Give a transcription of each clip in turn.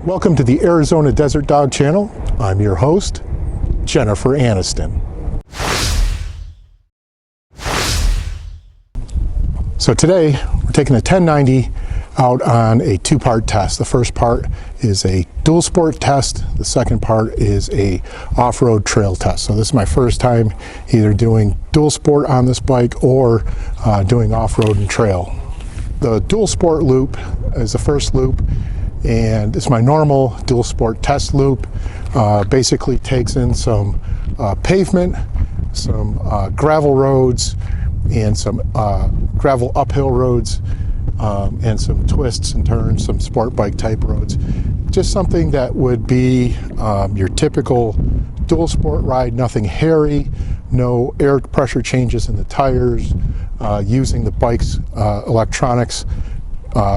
Welcome to the Arizona Desert Dog channel. I'm your host, Jennifer Aniston. So today we're taking a 1090 out on a two-part test. The first part is a dual sport test. The second part is a off-road trail test. So this is my first time either doing dual sport on this bike or doing off-road and trail. The dual sport loop is the first loop, and it's my normal dual sport test loop. Basically takes in some pavement, some gravel roads, and some gravel uphill roads, and some twists and turns, some sport bike type roads. Just something that would be your typical dual sport ride, nothing hairy, no air pressure changes in the tires, using the bike's electronics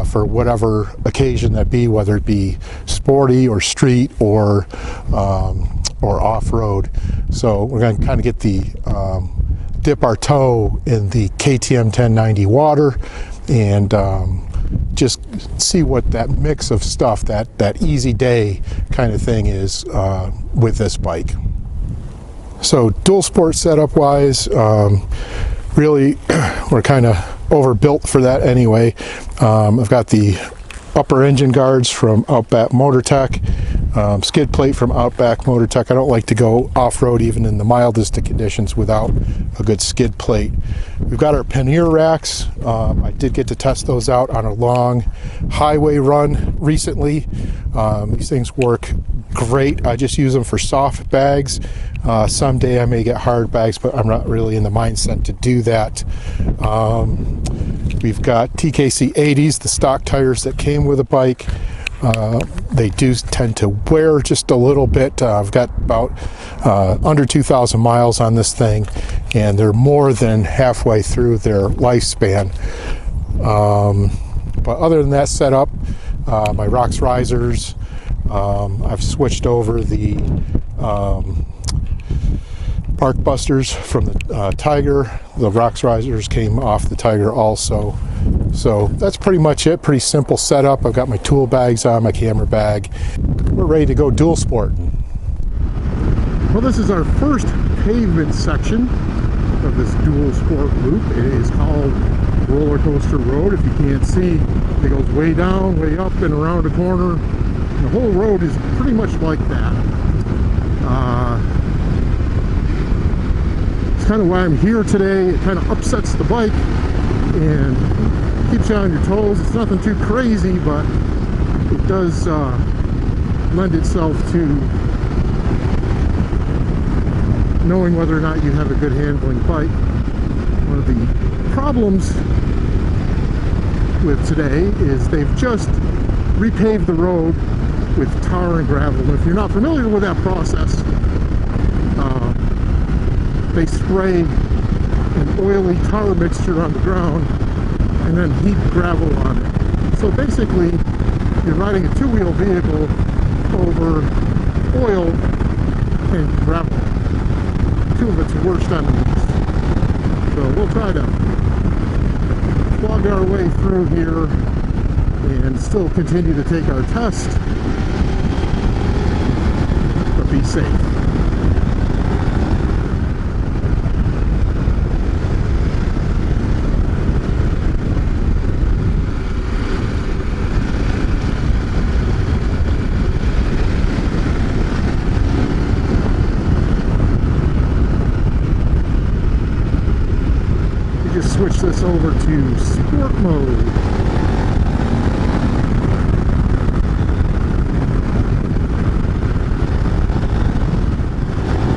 for whatever occasion that be, whether it be sporty or street or off-road. So we're going to kind of get the dip our toe in the KTM 1090 water and just see what that mix of stuff, that easy day kind of thing is with this bike. So dual sport setup wise, really we're kind of overbuilt for that anyway. I've got the upper engine guards from Outback Motortech, skid plate from Outback Motortech. I don't like to go off-road even in the mildest of conditions without a good skid plate. We've got our pannier racks. I did get to test those out on a long highway run recently. These things work great. I just use them for soft bags. Someday I may get hard bags, but I'm not really in the mindset to do that. We've got TKC 80s, the stock tires that came with the bike. They do tend to wear just a little bit. I've got about under 2,000 miles on this thing, and they're more than halfway through their lifespan. But other than that setup, my rocks risers, I've switched over the bark busters from the Tiger. The rocks risers came off the Tiger also. So that's pretty much it. Pretty simple setup. I've got my tool bags on, my camera bag. We're ready to go dual sport. Well, this is our first pavement section of this dual sport loop. It is called Roller Coaster Road. If you can't see, it goes way down, way up, and around a corner. The whole road is pretty much like that. It's kind of why I'm here today. It kind of upsets the bike and keeps you on your toes. It's nothing too crazy, but it does lend itself to knowing whether or not you have a good handling bike. One of the problems with today is they've just repaved the road with tar and gravel. And if you're not familiar with that process, they spray an oily tar mixture on the ground and then heat gravel on it. So basically, you're riding a two-wheel vehicle over oil and gravel. Two of its worst enemies. So we'll try to plug our way through here and still continue to take our test, but be safe. Switch this over to sport mode.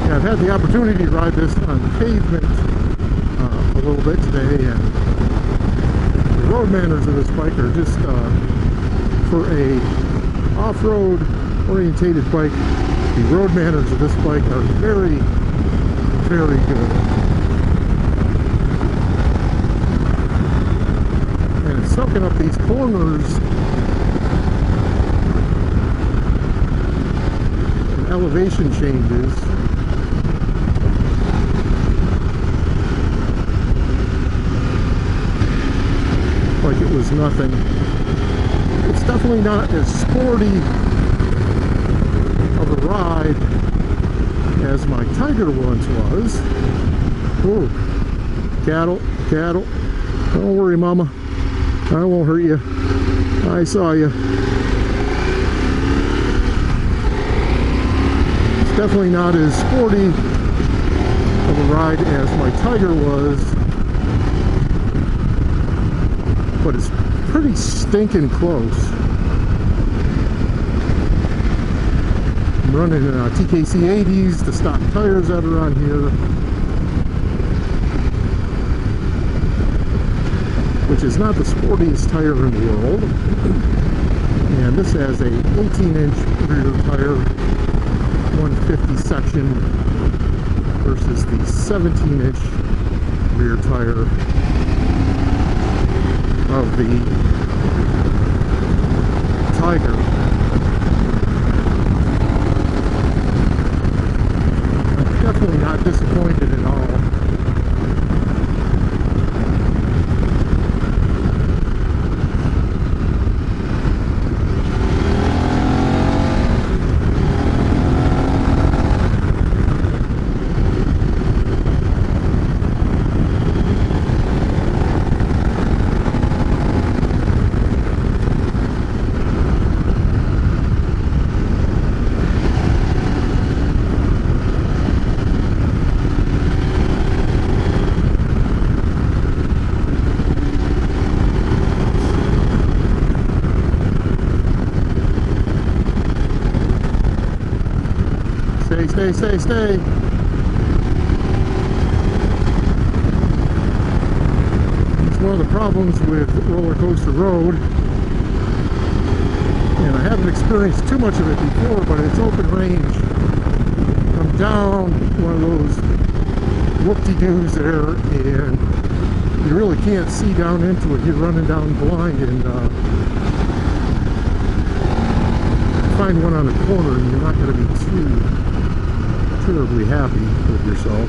Yeah, I've had the opportunity to ride this on pavement a little bit today, and the road manners of this bike are just for a off-road orientated bike. The road manners of this bike are very, very good. Soaking up these corners and elevation changes. Like it was nothing. It's definitely not as sporty of a ride as my Tiger once was. Oh, cattle, cattle. Don't worry, Mama. I won't hurt you. I saw you. It's definitely not as sporty of a ride as my Tiger was, but it's pretty stinking close. I'm running TKC 80s, the stock tires that are on here, which is not the sportiest tire in the world. And this has a 18-inch rear tire, 150 section, versus the 17-inch rear tire of the Tiger. I'm definitely not disappointed at all. Stay. It's one of the problems with Roller Coaster Road, and I haven't experienced too much of it before, but it's open range. I'm down one of those whoop-de-doos there, and you really can't see down into it. You're running down blind, and find one on the corner, and you're not going to be too terribly happy with yourself.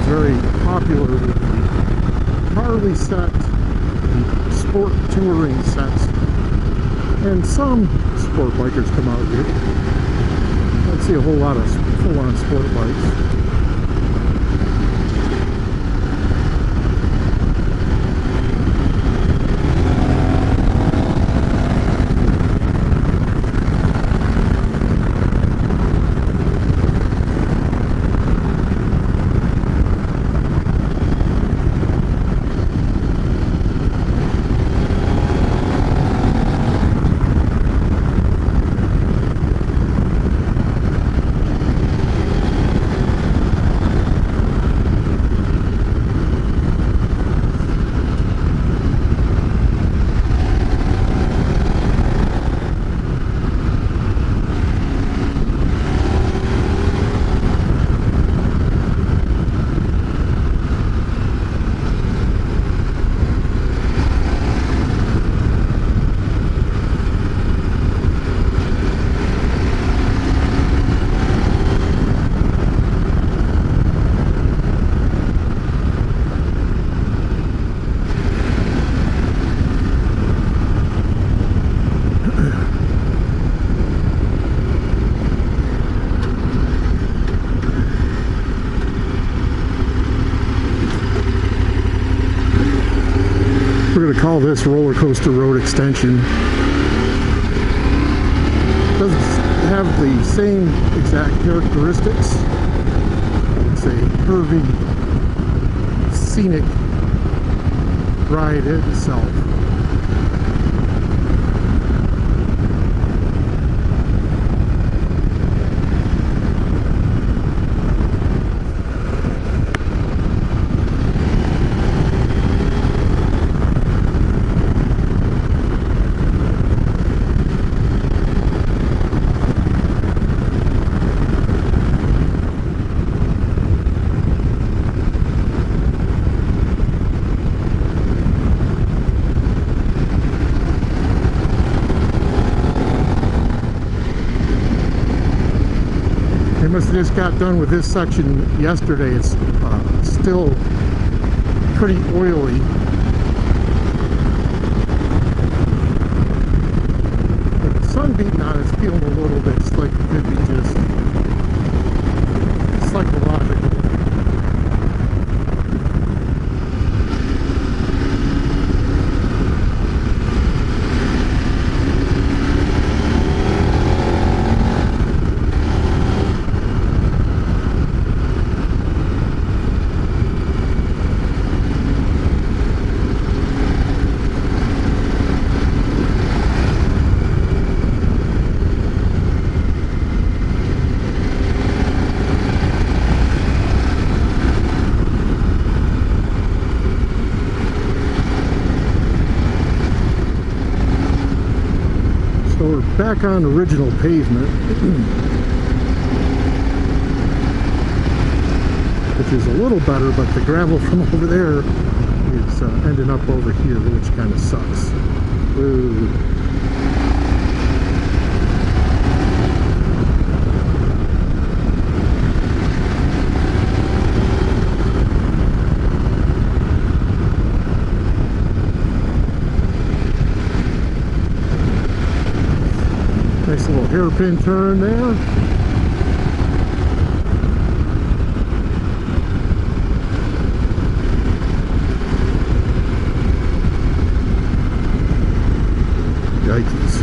Very popular with the Harley set, the sport touring sets, and some sport bikers come out here. I don't see a whole lot of full-on sport bikes. We're going to call this Roller Coaster Road Extension. Doesn't have the same exact characteristics. It's a curvy, scenic ride itself. just got done with this section yesterday. It's still pretty oily. But the sun beating on it's feeling a little bit. It's like it could be just psychological. Back on original pavement, which is a little better, but the gravel from over there is ending up over here, which kind of sucks. Ooh. Nice little hairpin turn there. Yikes.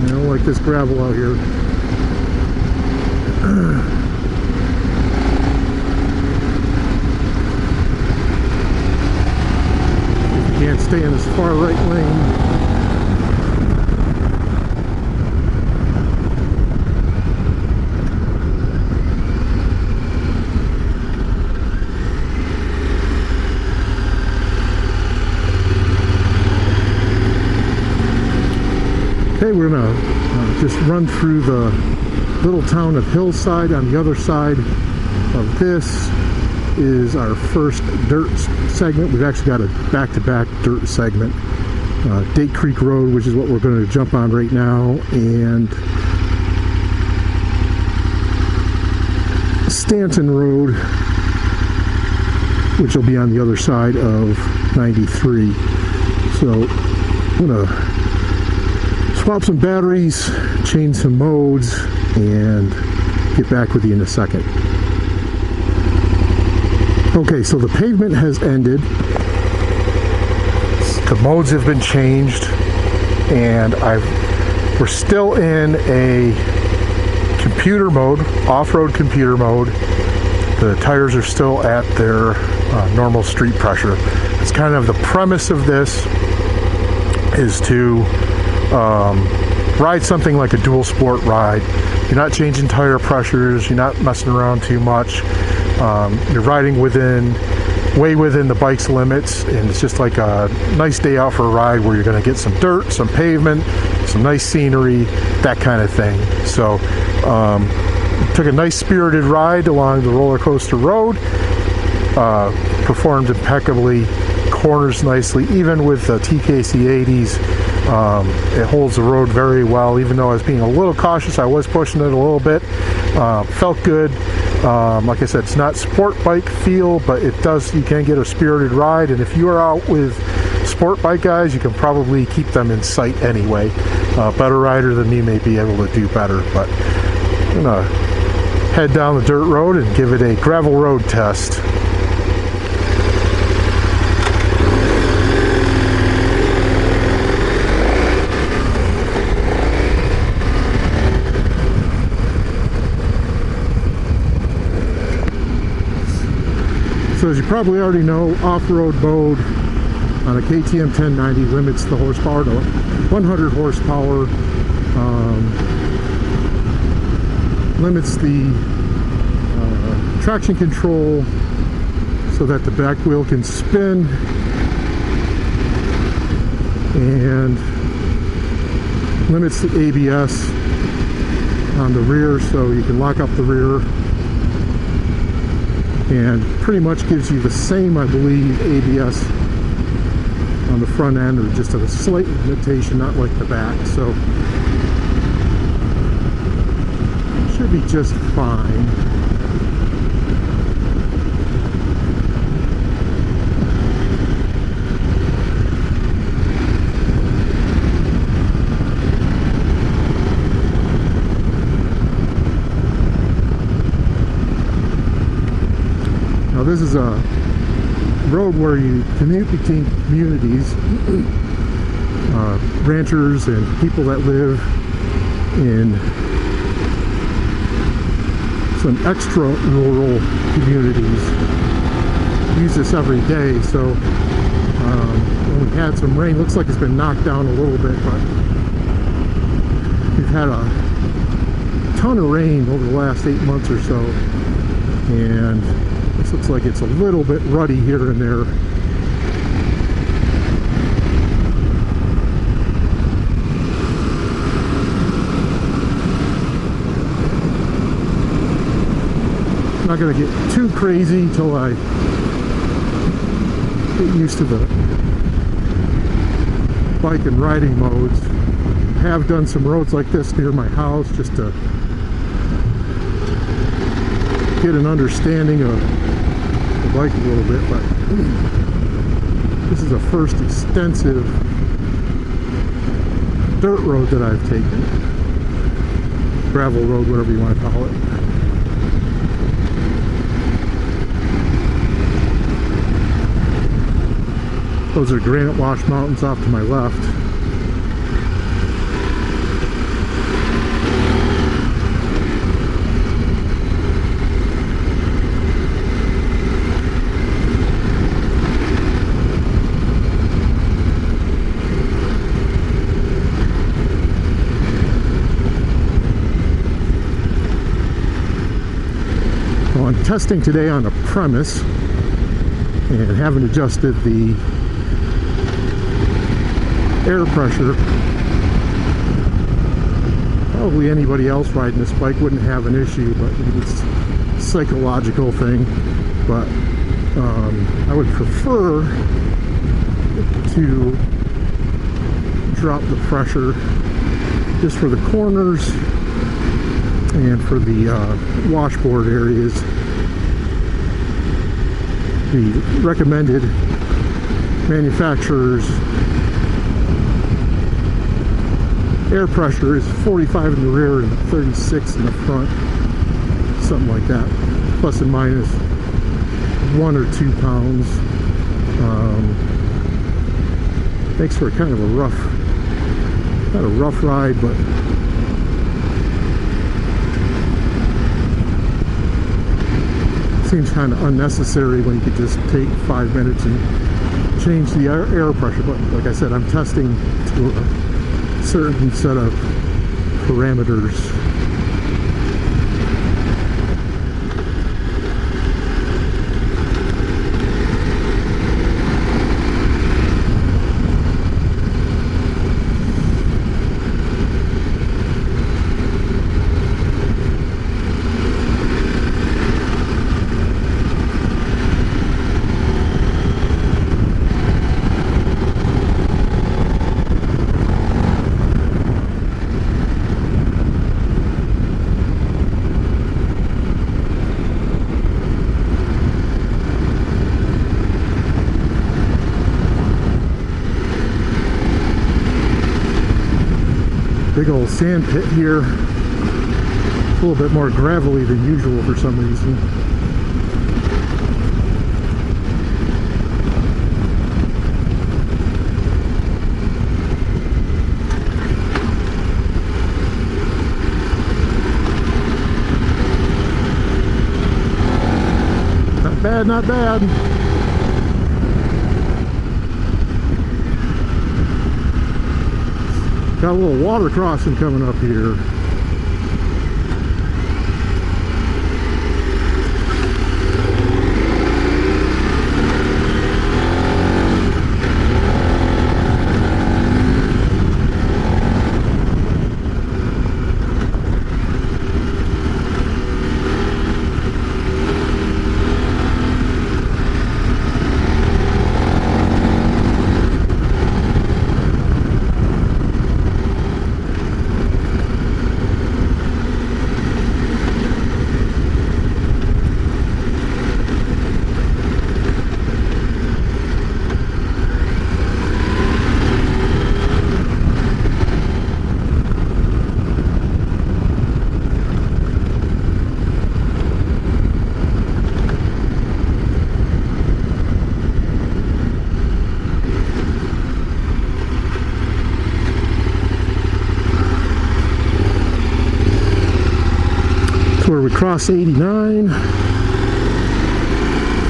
I don't like this gravel out here. You can't stay in this far right lane. Okay, we're gonna just run through the little town of Hillside. On the other side of this is our first dirt segment. We've actually got a back-to-back dirt segment. Date Creek Road, which is what we're going to jump on right now, and Stanton Road, which will be on the other side of 93. So I'm gonna swap some batteries, change some modes, and get back with you in a second. Okay, so the pavement has ended. The modes have been changed, and we're still in a computer mode, off-road computer mode. The tires are still at their normal street pressure. It's kind of the premise of this is to ride something like a dual sport ride. You're not changing tire pressures, you're not messing around too much. You're riding way within the bike's limits, and it's just like a nice day out for a ride where you're going to get some dirt, some pavement, some nice scenery, that kind of thing. So took a nice spirited ride along the roller coaster road, performed impeccably, corners nicely, even with the TKC 80s. It holds the road very well. Even though I was being a little cautious, I was pushing it a little bit. Felt good. Like I said, it's not sport bike feel, but it does, you can get a spirited ride, and if you are out with sport bike guys, you can probably keep them in sight anyway. Better rider than me may be able to do better, but I'm gonna head down the dirt road and give it a gravel road test. So as you probably already know, off-road mode on a KTM 1090 limits the horsepower to 100 horsepower, limits the traction control so that the back wheel can spin, and limits the ABS on the rear so you can lock up the rear, and pretty much gives you the same, I believe, ABS on the front end, or just a slight limitation, not like the back. So should be just fine. this is a road where you commute between communities, ranchers and people that live in some extra rural communities use this every day. So when we had some rain, looks like it's been knocked down a little bit, but we've had a ton of rain over the last 8 months or so, and this looks like it's a little bit ruddy here and there. Not going to get too crazy until I get used to the bike and riding modes. I have done some roads like this near my house just to get an understanding of the bike a little bit, but this is the first extensive dirt road that I've taken. Gravel road, whatever you want to call it. Those are Granite Wash Mountains off to my left. Well, I'm testing today on a premise and haven't adjusted the air pressure. Probably anybody else riding this bike wouldn't have an issue, but it's a psychological thing. But I would prefer to drop the pressure just for the corners and for the washboard areas. The recommended manufacturer's air pressure is 45 in the rear and 36 in the front, something like that, plus and minus 1 or 2 pounds. Makes for kind of a rough, not a rough ride, but seems kind of unnecessary when you could just take 5 minutes and change the air pressure. But like I said, I'm testing to a certain set of parameters. Big old sand pit here. A little bit more gravelly than usual for some reason. Not bad, not bad. Got a little water crossing coming up here. where we cross 89,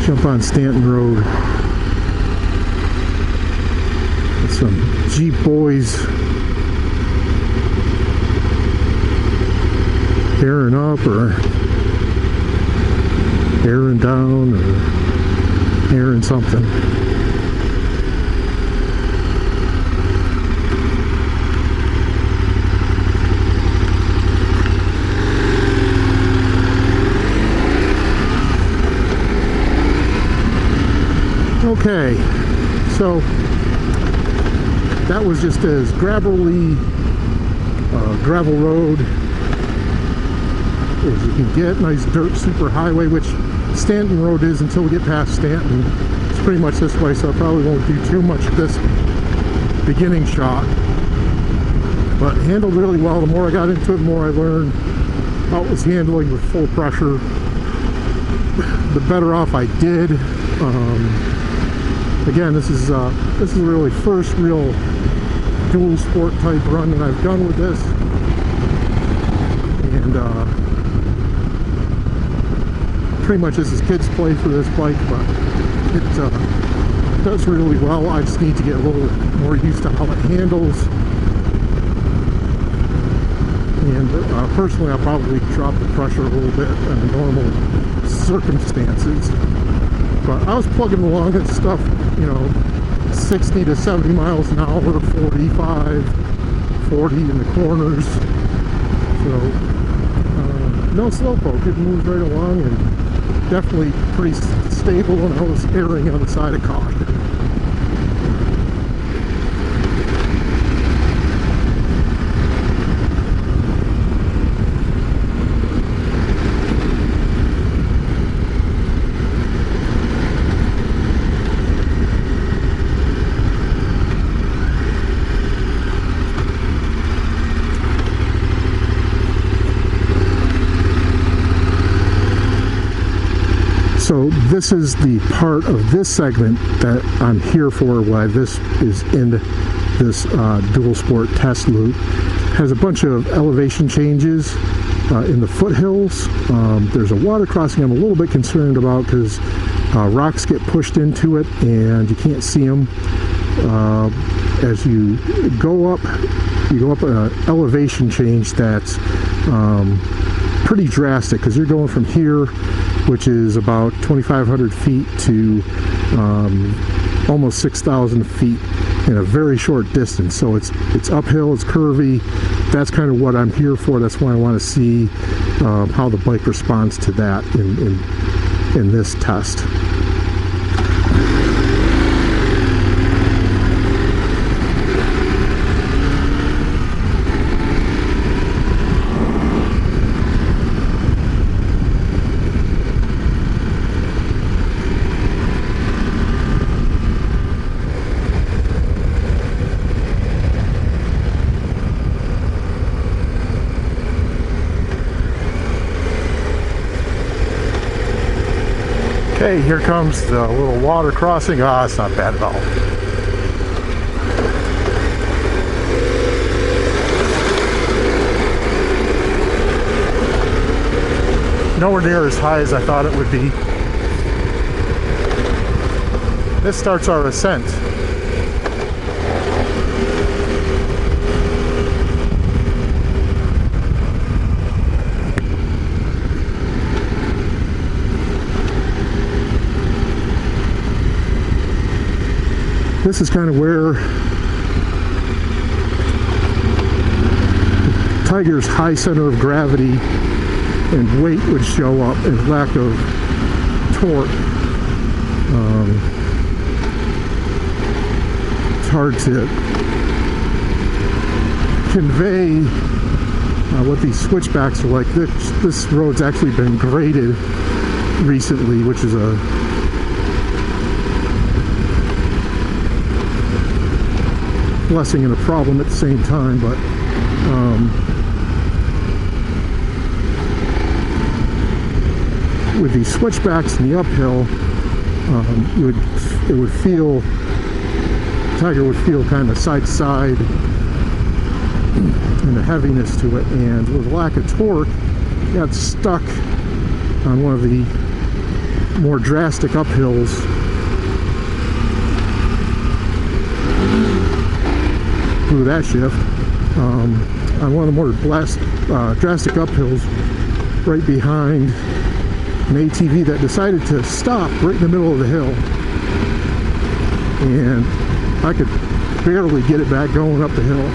jump on Stanton Road. With some Jeep boys airing up or airing down or airing something. Okay, so that was just as gravelly gravel road as you can get. Nice dirt super highway, which Stanton Road is until we get past Stanton. It's pretty much this way, so I probably won't do too much of this beginning shot. But handled really well. The more I got into it, the more I learned how it was handling with full pressure. The better off I did. Again, this is really first real dual sport type run that I've done with this, and pretty much this is kids play for this bike, but it does really well. I just need to get a little more used to how it handles, and personally I'll probably drop the pressure a little bit under normal circumstances. But I was plugging along and stuff, you know, 60 to 70 miles an hour, 45, 40 in the corners. So, no slowpoke. It moves right along and definitely pretty stable when I was erring on the side of caution. So this is the part of this segment that I'm here for, why this is in this dual sport test loop. Has a bunch of elevation changes in the foothills. There's a water crossing I'm a little bit concerned about because rocks get pushed into it and you can't see them. As you go up an elevation change that's pretty drastic, because you're going from here, which is about 2,500 feet, to almost 6,000 feet in a very short distance. So it's uphill, it's curvy. That's kind of what I'm here for. That's why I want to see how the bike responds to that in this test. Okay, here comes the little water crossing. It's not bad at all. Nowhere near as high as I thought it would be. This starts our ascent. This is kind of where Tiger's high center of gravity and weight would show up, and lack of torque. It's hard to convey what these switchbacks are like. This road's actually been graded recently, which is a blessing and a problem at the same time, but with these switchbacks in the uphill, Tiger would feel kind of side to side and the heaviness to it, and with lack of torque, got stuck on one of the more drastic uphills. Through that shift. On one of the more drastic uphills right behind an ATV that decided to stop right in the middle of the hill. And I could barely get it back going up the hill.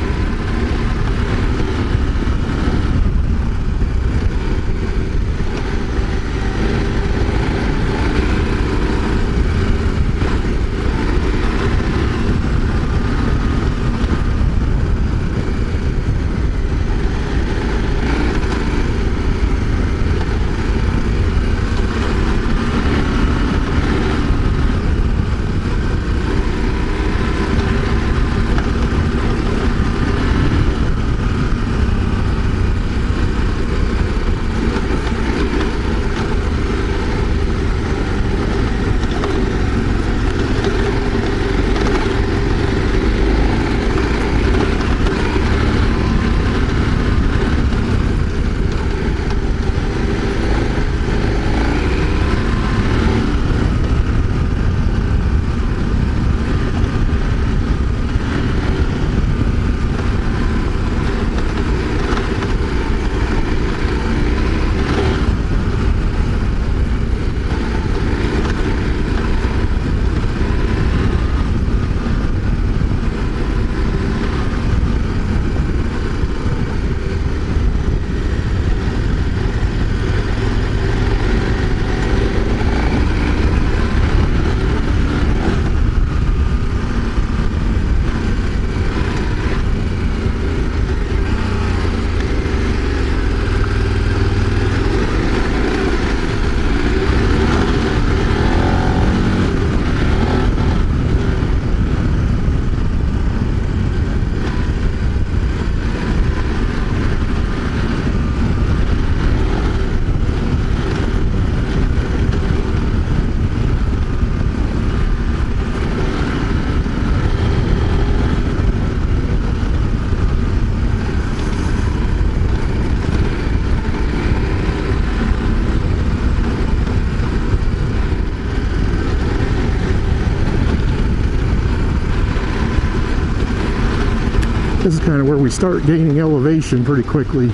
This is kind of where we start gaining elevation pretty quickly.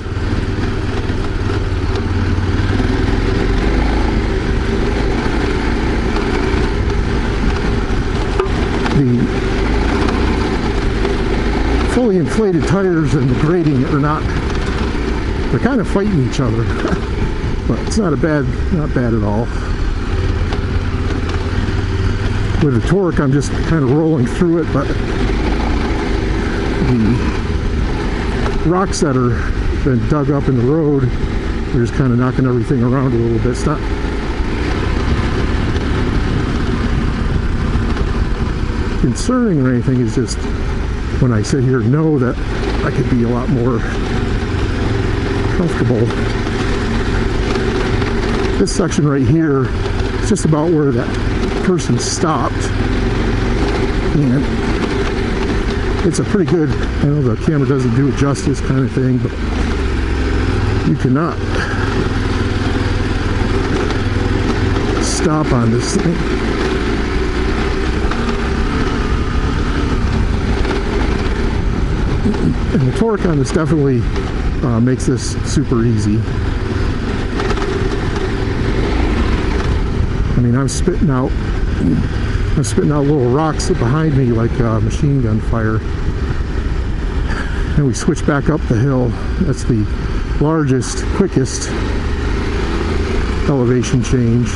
The fully inflated tires and the grading are not, they're kind of fighting each other. But it's not bad at all. With the torque, I'm just kind of rolling through it, but the rocks that are been dug up in the road, they're just kind of knocking everything around a little bit. It's not concerning or anything, it's just when I sit here know that I could be a lot more comfortable. This section right here is just about where that person stopped, and it's a pretty good, I know the camera doesn't do it justice kind of thing, but you cannot stop on this thing. And the torque on this definitely makes this super easy. I mean, I'm spitting out little rocks behind me like machine gun fire. And we switch back up the hill. That's the largest, quickest elevation change.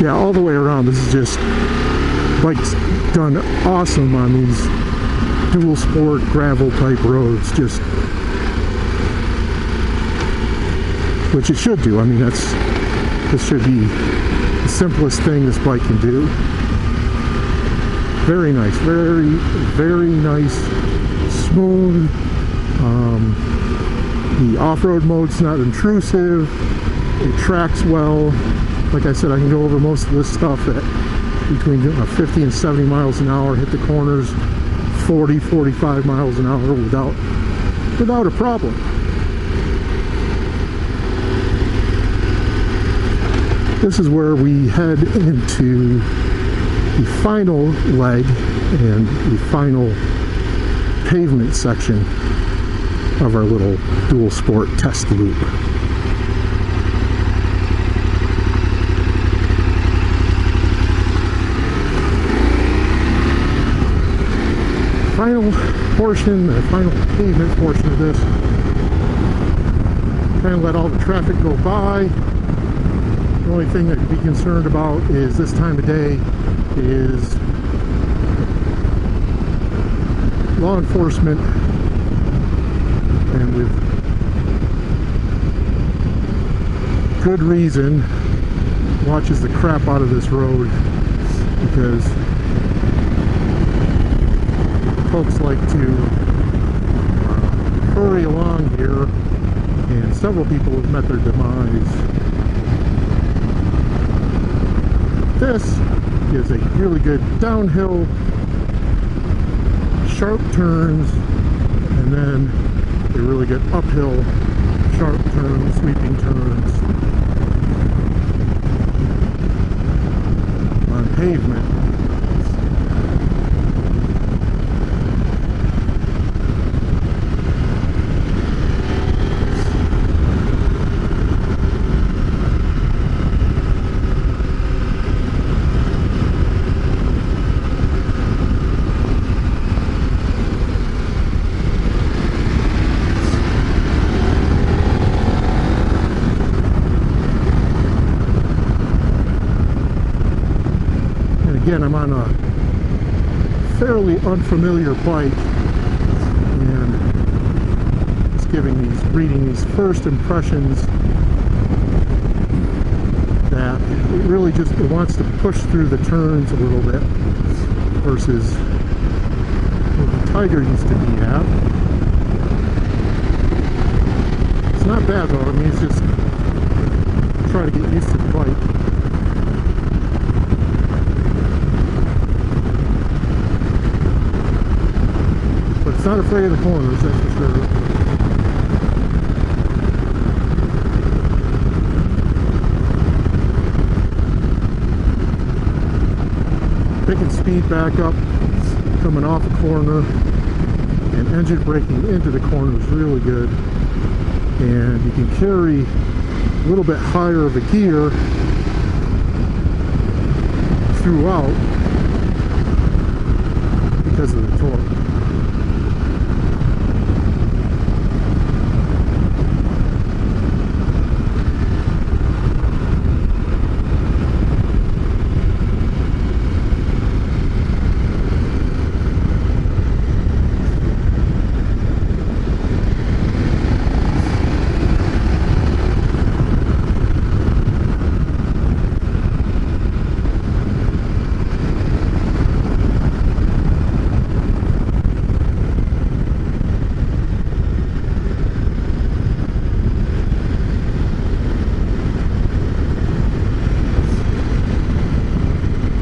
Yeah, all the way around, this is just Bike's done awesome on these dual sport gravel type roads, just which it should do. I mean, this should be the simplest thing this bike can do. Very nice, very nice, smooth. The off-road mode's not intrusive. It tracks well. Like I said, I can go over most of this stuff at between 50 and 70 miles an hour, hit the corners 40, 45 miles an hour without a problem. This is where we head into the final leg and the final pavement section of our little dual sport test loop. Final portion, the final pavement portion of this, kind of let all the traffic go by. The only thing that to be concerned about is this time of day is law enforcement, and with good reason watches the crap out of this road, because folks like to hurry along here, and several people have met their demise. This is a really good downhill, sharp turns, and then a really good uphill, sharp turns, sweeping turns on pavement. Again, I'm on a fairly unfamiliar bike, and just reading these first impressions, that it really just wants to push through the turns a little bit versus where the Tiger used to be at. It's not bad though. I mean, it's just try to get used to the bike. It's not afraid of the corners, that's for sure. Picking speed back up, coming off a corner, and engine braking into the corner is really good. And you can carry a little bit higher of a gear throughout because of the torque.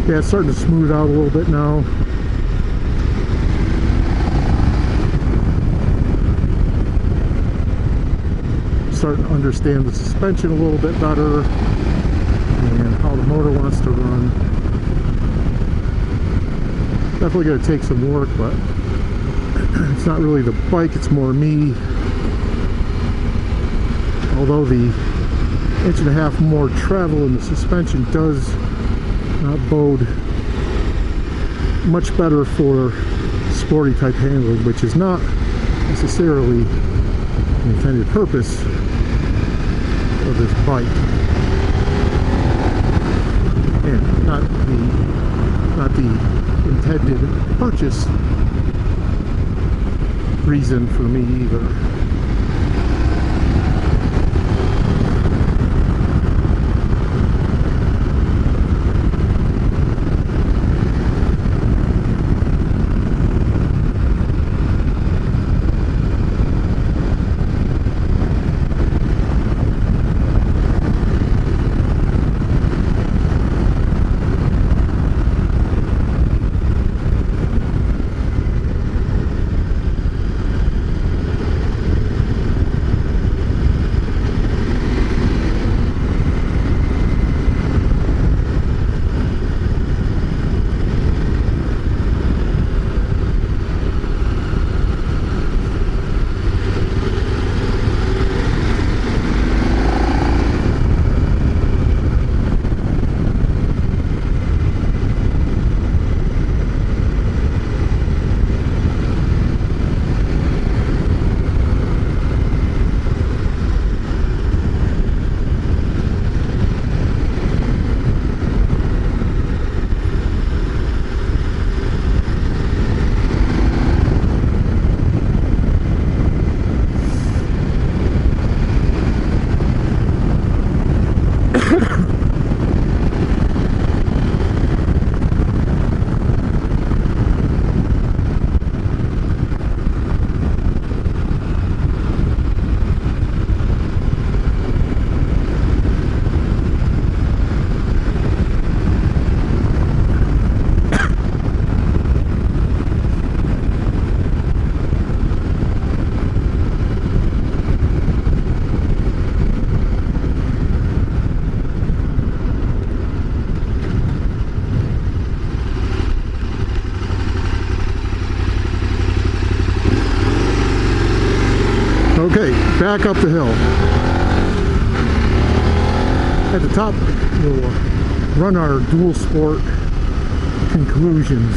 Yeah, it's starting to smooth out a little bit now. Starting to understand the suspension a little bit better and how the motor wants to run. Definitely going to take some work, but it's not really the bike, it's more me. Although the 1.5 inch more travel in the suspension does bode much better for sporty type handling, which is not necessarily the intended purpose of this bike, and not the obnoxious reason for me either. Okay, back up the hill. At the top, we'll run our dual sport conclusions.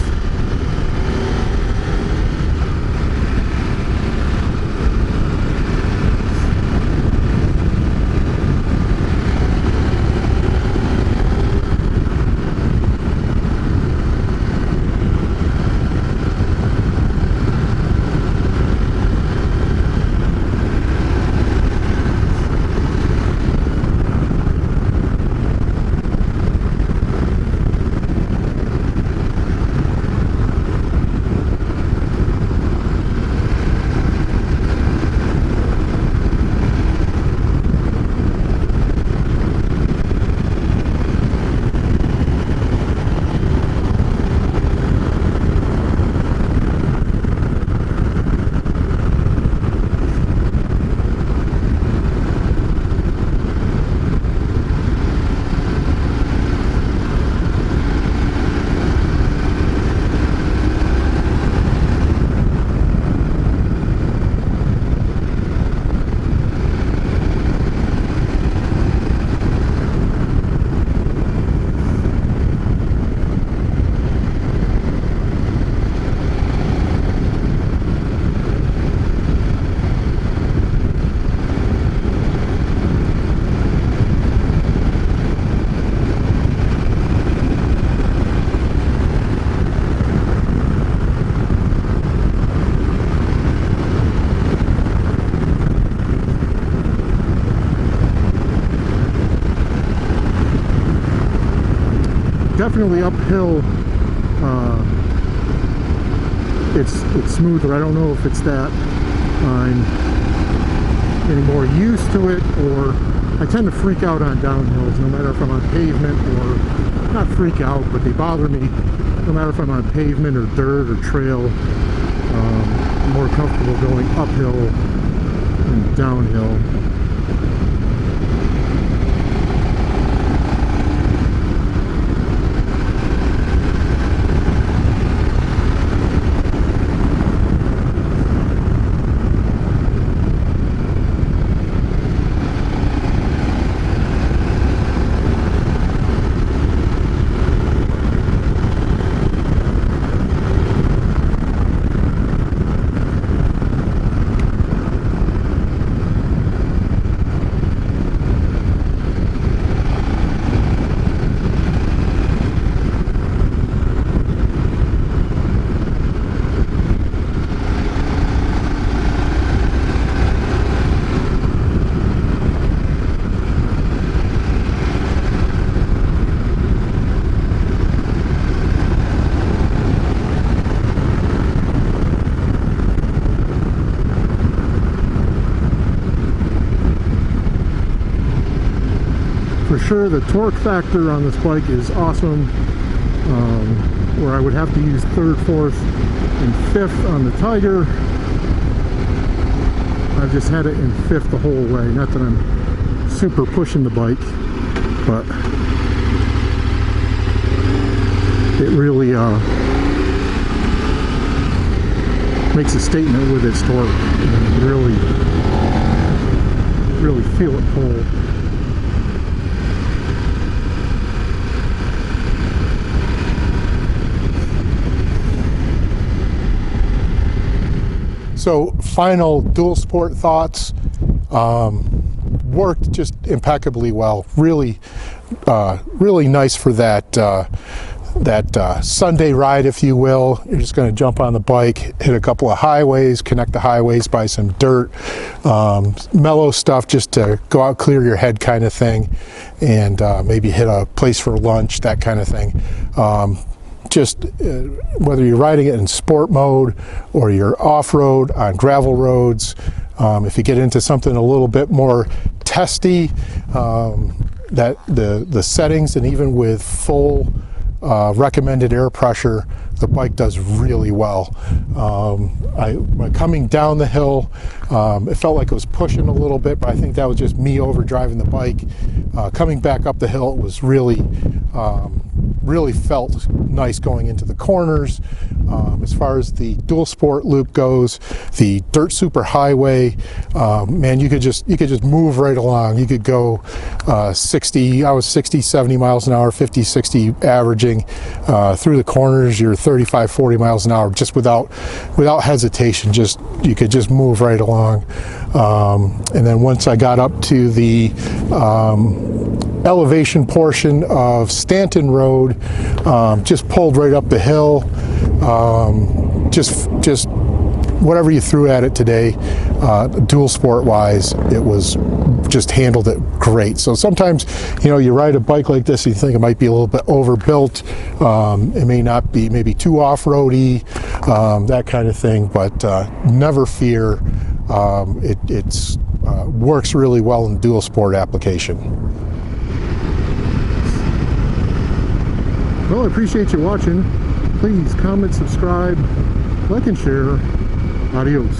Definitely uphill. It's smoother. I don't know if it's that I'm getting more used to it, or I tend to freak out on downhills no matter if I'm on pavement, or not freak out, but they bother me no matter if I'm on pavement or dirt or trail. I'm more comfortable going uphill than downhill. For sure, the torque factor on this bike is awesome, where I would have to use 3rd, 4th, and 5th on the Tiger. I've just had it in 5th the whole way. Not that I'm super pushing the bike, but it really makes a statement with its torque. And really feel it pull. So final dual sport thoughts. Worked just impeccably well. Really nice for that Sunday ride, if you will. You're just going to jump on the bike, hit a couple of highways, connect the highways by some dirt, mellow stuff just to go out, clear your head kind of thing, and maybe hit a place for lunch, that kind of thing. Whether you're riding it in sport mode or you're off-road on gravel roads, if you get into something a little bit more testy, that the settings, and even with full recommended air pressure, the bike does really well. Coming down the hill, it felt like it was pushing a little bit, but I think that was just me overdriving the bike. Coming back up the hill, it was really felt nice going into the corners. As far as the dual sport loop goes, the dirt super highway, man, you could just move right along. You could go 60, I was 60, 70 miles an hour, 50, 60 averaging through the corners. You're 35, 40 miles an hour just without hesitation. You could just move right along. And then once I got up to the elevation portion of Stanton Road, just pulled right up the hill. Just whatever you threw at it today, dual sport wise, it was just handled it great. So sometimes, you ride a bike like this and you think it might be a little bit overbuilt. It may not be, maybe too off-roady, that kind of thing, but never fear. It works really well in the dual sport application. Well, I appreciate you watching. Please comment, subscribe, like, and share. Adios.